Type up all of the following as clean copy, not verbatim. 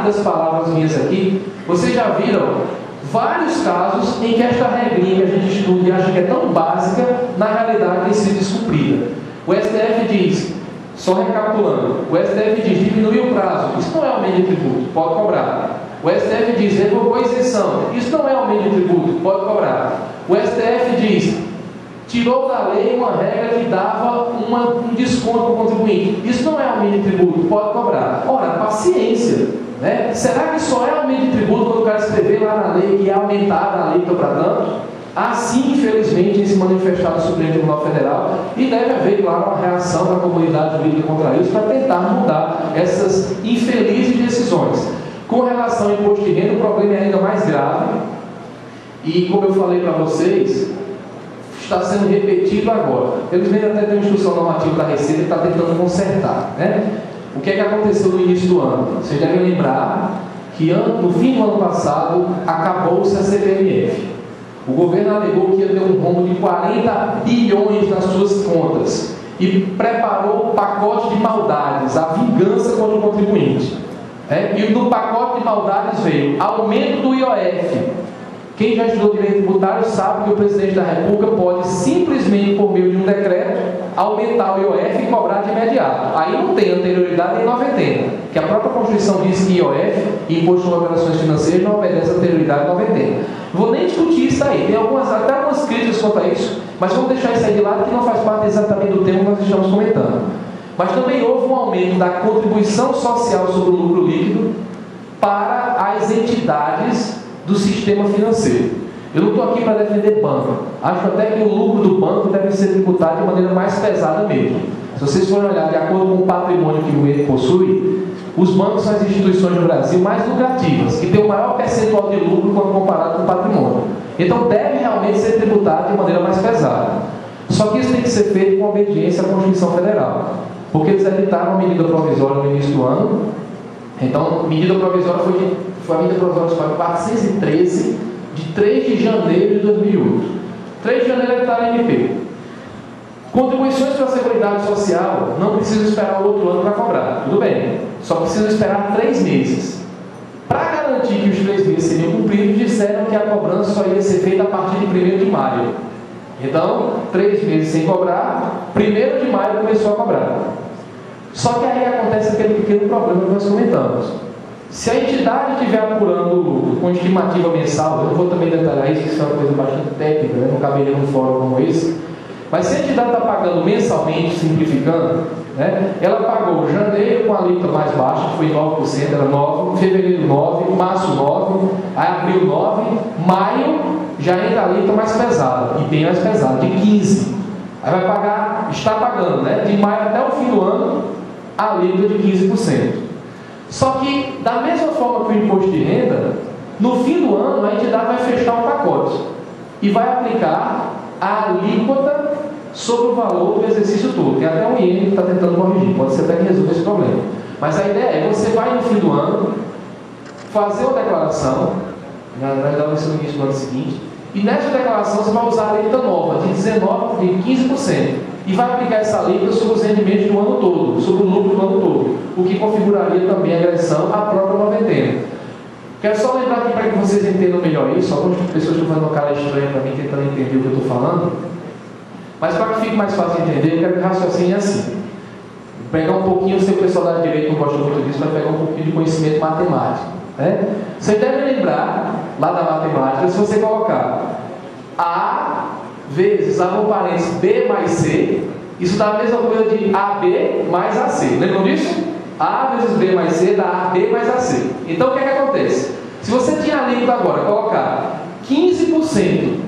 rápidas palavras minhas aqui, vocês já viram vários casos em que esta regrinha que a gente estuda e acha que é tão básica, na realidade tem sido descumprida. O STF diz, só recapitulando, o STF diz, diminuiu o prazo, isso não é aumento de tributo, pode cobrar. O STF diz, revogou a isenção, isso não é aumento de tributo, pode cobrar. O STF diz, tirou da lei uma regra que dava um desconto para o contribuinte, isso não é aumento de tributo, pode cobrar. Ora, paciência, né? Será que só é aumento de tributo quando o cara escrever lá na lei que é aumentada a alíquota para tanto? Assim, infelizmente, tem se manifestado o Supremo Tribunal Federal e deve haver, claro, uma reação da comunidade jurídica contra isso para tentar mudar essas infelizes decisões. Com relação ao imposto de renda, o problema é ainda mais grave e, como eu falei para vocês, está sendo repetido agora. Felizmente até tem uma instrução normativa da Receita que está tentando consertar, né? O que é que aconteceu no início do ano? Vocês devem lembrar que no fim do ano passado acabou-se a CPMF. O governo alegou que ia ter um rombo de 40 bilhões nas suas contas e preparou um pacote de maldades, a vingança contra o contribuinte. E no pacote de maldades veio aumento do IOF. Quem já estudou direito tributário sabe que o presidente da República pode simplesmente, por meio de um decreto, aumentar o IOF e cobrar de imediato. Aí não tem anterioridade nem 90, que a própria Constituição diz que IOF, Imposto sobre Operações Financeiras, não obedece a anterioridade 90. Vou nem discutir isso aí, tem até algumas críticas quanto a isso, mas vamos deixar isso aí de lado, que não faz parte exatamente do tema que nós estamos comentando. Mas também houve um aumento da contribuição social sobre o lucro líquido para as entidades do sistema financeiro. Eu não estou aqui para defender banco. Acho até que o lucro do banco deve ser tributado de maneira mais pesada mesmo. Se vocês forem olhar de acordo com o patrimônio que ele possui, os bancos são as instituições do Brasil mais lucrativas, que têm o maior percentual de lucro quando comparado com o patrimônio. Então deve realmente ser tributado de maneira mais pesada. Só que isso tem que ser feito com obediência à Constituição Federal, porque eles editaram uma medida provisória no início do ano. Então, a medida provisória foi a medida provisória 413, de 3 de janeiro de 2008. 3 de janeiro está na MP. Contribuições para a Seguridade Social não precisam esperar o outro ano para cobrar. Tudo bem. Só precisam esperar 3 meses. Para garantir que os 3 meses seriam cumpridos, disseram que a cobrança só ia ser feita a partir de 1º de maio. Então, 3 meses sem cobrar, 1º de maio começou a cobrar. Só que aí acontece aquele pequeno problema que nós comentamos. Se a entidade estiver apurando com estimativa mensal, eu não vou também detalhar isso, que isso é uma coisa bastante técnica, né? Não caberia num fórum como esse, mas se a entidade está pagando mensalmente, simplificando, né? Ela pagou janeiro com a alíquota mais baixa, que foi 9%, era 9%, fevereiro 9%, março 9%, aí abril 9%, maio já entra a alíquota mais pesada, e bem mais pesada, de 15%. Aí vai pagar, está pagando, né? De maio até o fim do ano, a alíquota de 15%. Só que, da mesma forma que o imposto de renda, no fim do ano a entidade vai fechar um pacote e vai aplicar a alíquota sobre o valor do exercício todo. Tem até um IN que está tentando corrigir, pode ser até que resolva esse problema. Mas a ideia é, você vai no fim do ano fazer uma declaração, na verdade vai ser no início do ano seguinte, e nessa declaração você vai usar a alíquota nova, de 19%, de 15%, e vai aplicar essa alíquota sobre os rendimentos do ano todo, sobre o lucro do ano todo, o que configuraria também a agressão à própria noventena. Quero só lembrar aqui para que vocês entendam melhor isso, algumas pessoas estão fazendo uma cara estranha para mim, tentando entender o que eu estou falando, mas para que fique mais fácil de entender, eu quero que o raciocínio é assim. Vou pegar um pouquinho, se o pessoal da direita não gosta muito disso, vai pegar um pouquinho de conhecimento matemático. Né? Você deve lembrar, lá da matemática, se você colocar A vezes, abre um parênteses, B mais C, isso dá a mesma coisa de AB mais AC. Lembram disso? A vezes B mais C dá AB mais AC. Então, o que é que acontece? Se você tinha a alíquota agora, colocar 15%,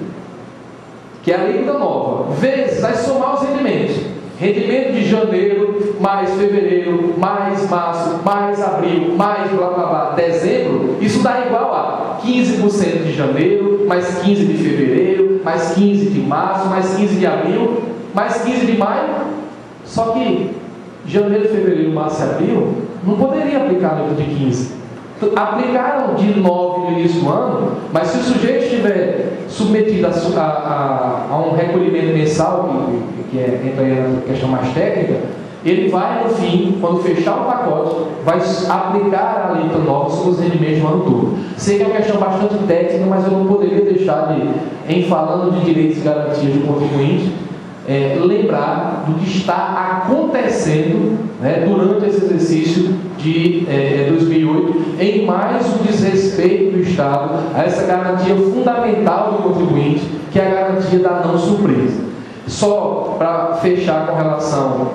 que é a alíquota nova, vezes, vai somar os rendimentos. Rendimento de janeiro, mais fevereiro, mais março, mais abril, mais blá blá blá, dezembro, isso dá igual a 15% de janeiro, mais 15% de fevereiro, mais 15% de março, mais 15% de abril, mais 15% de maio. Só que janeiro, fevereiro, março e abril não poderia aplicar a alíquota de 15%. Aplicaram de 9 no início do ano, mas se o sujeito estiver submetido a um recolhimento mensal, que entra aí na questão mais técnica, ele vai, no fim, quando fechar o pacote, vai aplicar a alíquota nova sobre os rendimentos do ano todo. Sei que é uma questão bastante técnica, mas eu não poderia deixar de, em falando de direitos e garantias do contribuinte, lembrar do que está acontecendo, né, durante esse exercício de 2008, em mais um desrespeito do Estado a essa garantia fundamental do contribuinte, que é a garantia da não surpresa. Só para fechar com relação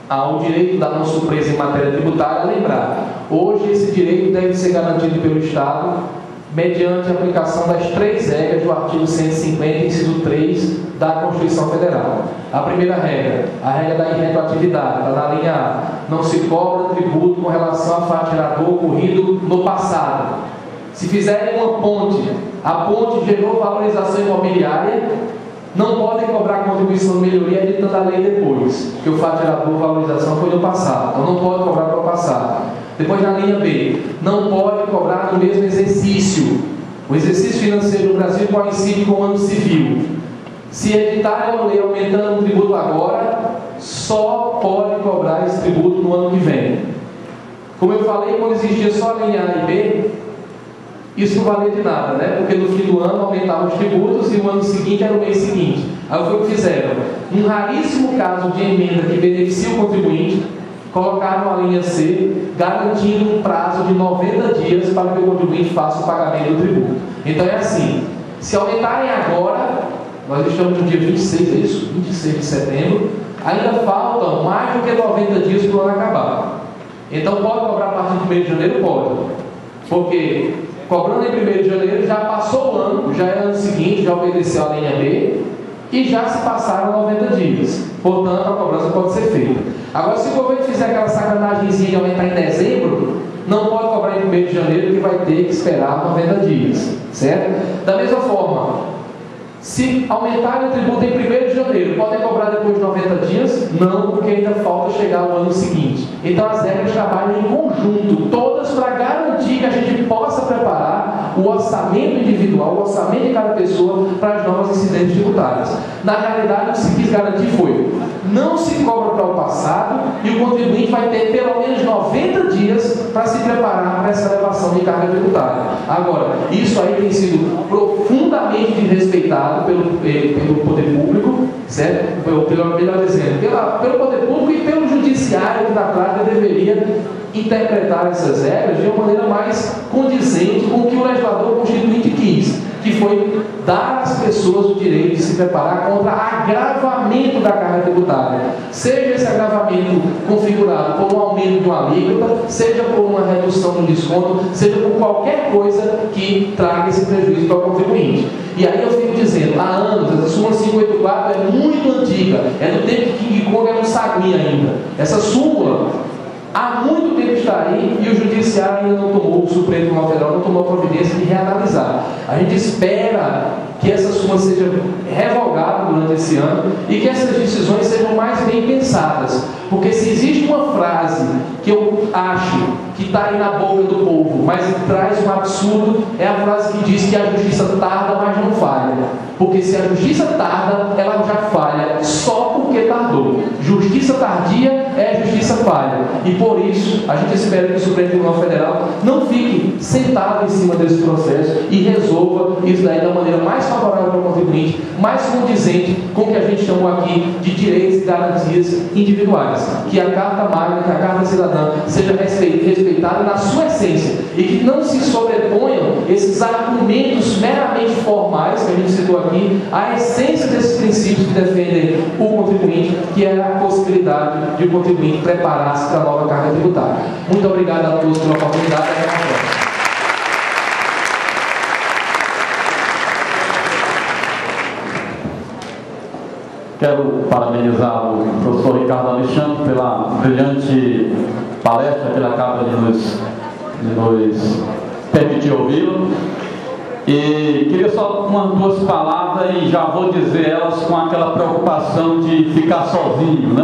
ao direito da não surpresa em matéria tributária, lembrar, hoje esse direito deve ser garantido pelo Estado mediante a aplicação das 3 regras do artigo 150, inciso 3 da Constituição Federal. A primeira regra, a regra da irretroatividade, está na linha A. Não se cobra tributo com relação a fato gerador ocorrido no passado. Se fizerem uma ponte, a ponte gerou valorização imobiliária, não podem cobrar contribuição de melhoria editando a lei depois, porque o fato gerador valorização foi no passado, então não pode cobrar para o passado. Depois, na linha B, não pode cobrar no mesmo exercício. O exercício financeiro no Brasil coincide com o ano civil. Se editar uma lei aumentando o tributo agora, só pode cobrar esse tributo no ano que vem. Como eu falei, quando existia só a linha A e B, isso não valia de nada, né? Porque no fim do ano aumentavam os tributos e o ano seguinte era o mês seguinte. Aí foi o que fizeram. Um raríssimo caso de emenda que beneficia o contribuinte, colocaram a linha C, garantindo um prazo de 90 dias para que o contribuinte faça o pagamento do tributo. Então é assim, se aumentarem agora, nós estamos no dia 26, é isso? 26 de setembro, ainda faltam mais do que 90 dias para o ano acabar. Então pode cobrar a partir de 1º de janeiro? Pode. Porque cobrando em 1º de janeiro, já passou o ano, já é ano seguinte, já obedeceu a linha B e já se passaram 90 dias. Portanto, a cobrança pode ser feita. Agora, se o governo fizer aquela sacanagemzinha de aumentar em dezembro, não pode cobrar em 1º de janeiro, porque vai ter que esperar 90 dias. Certo? Da mesma forma, se aumentarem o tributo em 1º de janeiro, podem cobrar depois de 90 dias? Não, porque ainda falta chegar o ano seguinte. Então as regras trabalham em conjunto, todas para garantir que a gente possa preparar o orçamento individual, o orçamento de cada pessoa para as novas incidências tributárias. Na realidade, o que se quis garantir foi: não se cobra para o passado e o contribuinte vai ter pelo menos 90 dias para se preparar para essa elevação de carga tributária. Agora, isso aí tem sido profundamente desrespeitado pelo poder público, certo? Melhor dizendo, pelo poder público e pelo judiciário, que na prática deveria interpretar essas regras de uma maneira mais condizente com o que o legislador constituinte quis, que foi dar às pessoas o direito de se preparar contra agravamento da carga tributária, seja esse agravamento configurado por um aumento de uma alíquota, seja por uma redução do desconto, seja por qualquer coisa que traga esse prejuízo para o contribuinte. E aí eu fico dizendo, há anos, essa súmula 584 é muito antiga, é do tempo que King Kong era um saguinho ainda. Essa súmula há muito tempo está aí e o judiciário ainda não tomou, o Supremo Tribunal Federal não tomou a providência de reanalisar. A gente espera que essa súmula seja revogada durante esse ano e que essas decisões sejam mais bem pensadas. Porque se existe uma frase que eu acho que está aí na boca do povo, mas traz um absurdo, é a frase que diz que a justiça tarda, mas não falha. Porque se a justiça tarda, ela já falha só porque tardou. Justiça tardia é justiça falha. E por isso, a gente espera que o Supremo Tribunal Federal não fique sentado em cima desse processo e resolva isso daí da maneira mais favorável para o contribuinte, mais condizente com o que a gente chamou aqui de direitos e garantias individuais. Que a Carta Magna, que a Carta Cidadã seja respeitada na sua essência e que não se sobreponham esses argumentos meramente formais que a gente citou aqui, à essência desses princípios que defendem o contribuinte, que é a possibilidade de o contribuinte preparar-se para a nova carga tributária. Muito obrigado a todos pela oportunidade. Até a próxima. Quero parabenizar o professor Ricardo Alexandre pela brilhante palestra que ele acaba de nos permitir ouvi-lo. E queria só umas 2 palavras e já vou dizer elas com aquela preocupação de ficar sozinho, né?